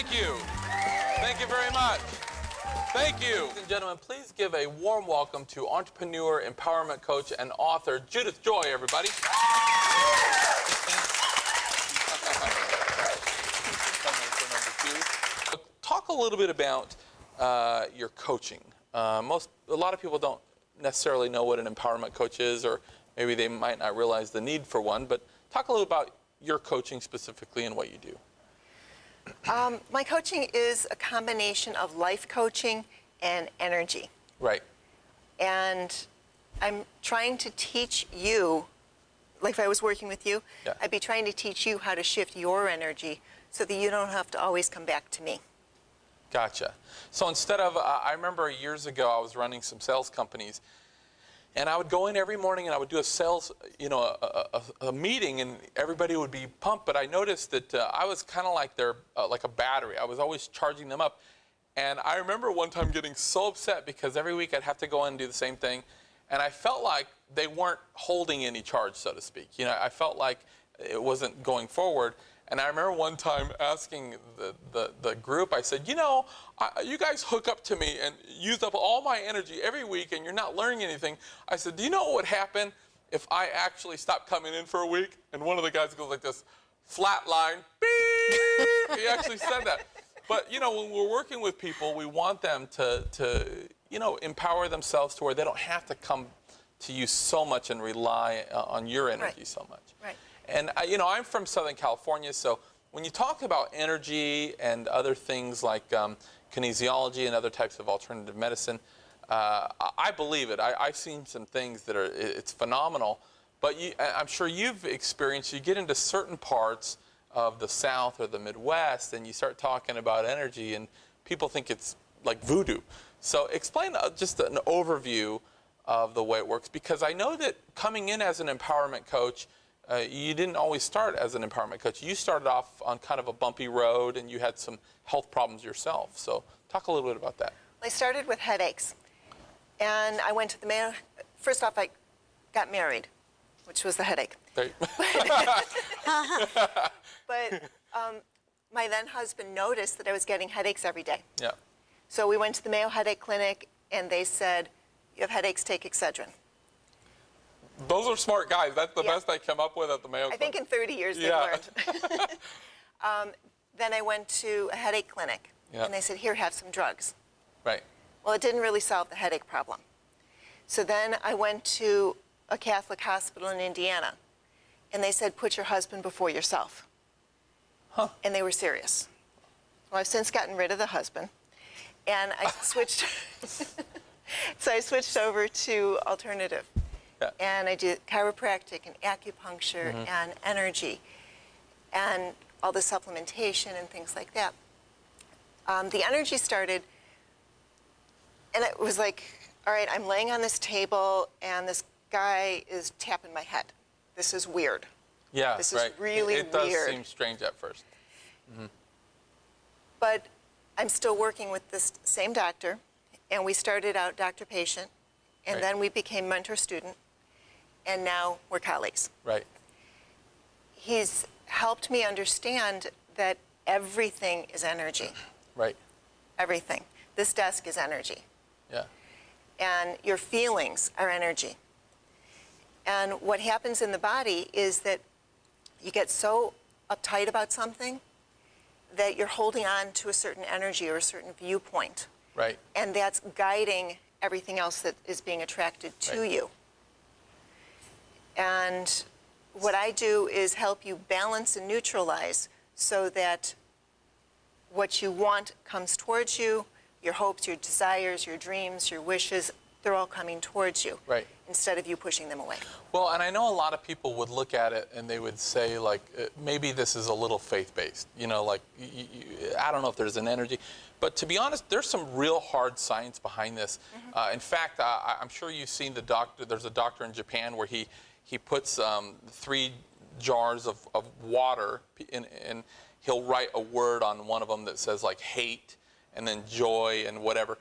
Thank you. Thank you very much. Thank you. Ladies and gentlemen, please give a warm welcome to entrepreneur, empowerment coach, and author, Judith Joy, everybody. Talk a little bit about your coaching. A lot of people don't necessarily know what an empowerment coach is, or maybe they might not realize the need for one, but talk a little about your coaching specifically and what you do. My coaching is a combination of life coaching and energy. Right. And I'm trying to teach you, like if I was working with you, Yeah. I'd be trying to teach you how to shift your energy so that you don't have to always come back to me. Gotcha. So instead of, I remember years ago I was running some sales companies, and I would go in every morning and I would do a sales, a meeting, and everybody would be pumped. But I noticed that I was kind of like like a battery. I was always charging them up. And I remember one time getting so upset because every week I'd have to go in and do the same thing. And I felt like they weren't holding any charge, so to speak. You know, I felt like it wasn't going forward. And I remember one time asking the group, I said, you know, you guys hook up to me and use up all my energy every week and you're not learning anything. I said, do you know what would happen if I actually stopped coming in for a week? And one of the guys goes like this, flat line, beep. He actually said that. But, you know, when we're working with people, we want them to empower themselves to where they don't have to come to you so much and rely on your energy so much. Right. And, I'm from Southern California, so when you talk about energy and other things like kinesiology and other types of alternative medicine, I believe it. I've seen some things that it's phenomenal, but I'm sure you've experienced, you get into certain parts of the South or the Midwest and you start talking about energy and people think it's like voodoo. So explain just an overview of the way it works, because I know that coming in as an empowerment coach, you didn't always start as an empowerment coach. You started off on kind of a bumpy road and you had some health problems yourself. So talk a little bit about that. I started with headaches. And I went to the Mayo. First off, I got married, which was the headache. Right. But my then husband noticed that I was getting headaches every day. Yeah. So we went to the Mayo Headache Clinic and they said, you have headaches, take Excedrin. Those are smart guys. That's the best I come up with at the Mayo Clinic. I think in 30 years they've learned. Then I went to a headache clinic, and they said, here, have some drugs. Right. Well, it didn't really solve the headache problem. So then I went to a Catholic hospital in Indiana, and they said, put your husband before yourself. Huh. And they were serious. Well, I've since gotten rid of the husband, and I switched. So I switched over to alternative. Yeah. And I do chiropractic and acupuncture and energy and all the supplementation and things like that. The energy started, and it was like, all right, I'm laying on this table and this guy is tapping my head. This is weird. Yeah, this is really weird. It does seem strange at first. But I'm still working with this same doctor, and we started out doctor-patient, and then we became mentor-student, and now we're colleagues. Right. He's helped me understand that everything is energy. Right. Everything. This desk is energy. Yeah. And your feelings are energy. And what happens in the body is that you get so uptight about something that you're holding on to a certain energy or a certain viewpoint. Right. And that's guiding everything else that is being attracted to you. And what I do is help you balance and neutralize so that what you want comes towards you, your hopes, your desires, your dreams, your wishes, they're all coming towards you. Right. Instead of you pushing them away. Well, and I know a lot of people would look at it and they would say, like, maybe this is a little faith-based. You know, like, I don't know if there's an energy. But to be honest, there's some real hard science behind this. In fact, I'm sure you've seen the doctor. There's a doctor in Japan where he puts 3 jars of water and he'll write a word on one of them that says, like, hate and then joy and whatever.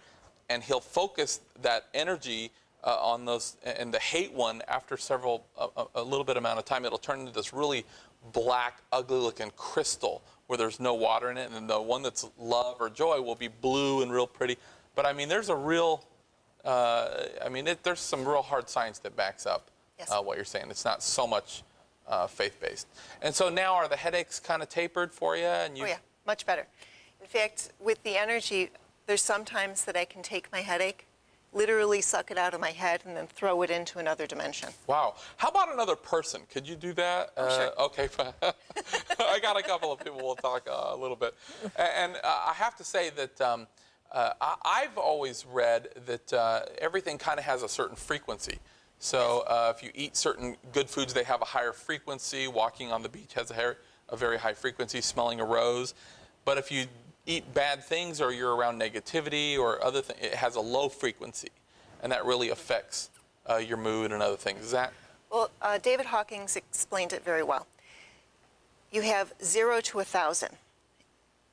And he'll focus that energy on those, and the hate one, after a little bit amount of time, it'll turn into this really black, ugly-looking crystal where there's no water in it, and then the one that's love or joy will be blue and real pretty. But I mean, there's a real, there's some real hard science that backs up what you're saying. It's not so much faith-based. And so now, are the headaches kind of tapered for you? And oh yeah, much better. In fact, with the energy, there's sometimes that I can take my headache, literally suck it out of my head, and then throw it into another dimension. Wow. How about another person? Could you do that? Oh, sure. Okay, fine. I got a couple of people we'll talk a little bit. And I have to say that I've always read that everything kind of has a certain frequency. So if you eat certain good foods, they have a higher frequency. Walking on the beach has a very high frequency, smelling a rose. But if you eat bad things or you're around negativity or other things, it has a low frequency, and that really affects your mood and other things. Is that? Well, David Hawkins explained it very well. You have 0 to 1,000,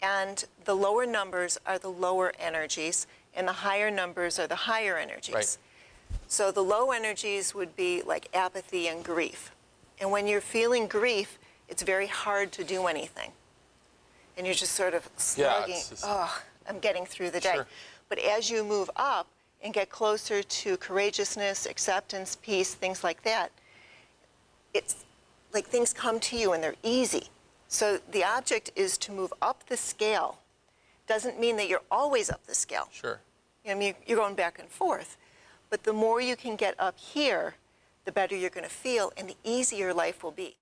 and the lower numbers are the lower energies, and the higher numbers are the higher energies. Right. So the low energies would be like apathy and grief. And when you're feeling grief, it's very hard to do anything. And you're just sort of slugging, oh, I'm getting through the day. Sure. But as you move up and get closer to courageousness, acceptance, peace, things like that, it's like things come to you and they're easy. So the object is to move up the scale. Doesn't mean that you're always up the scale. Sure. I mean, you're going back and forth. But the more you can get up here, the better you're going to feel and the easier life will be.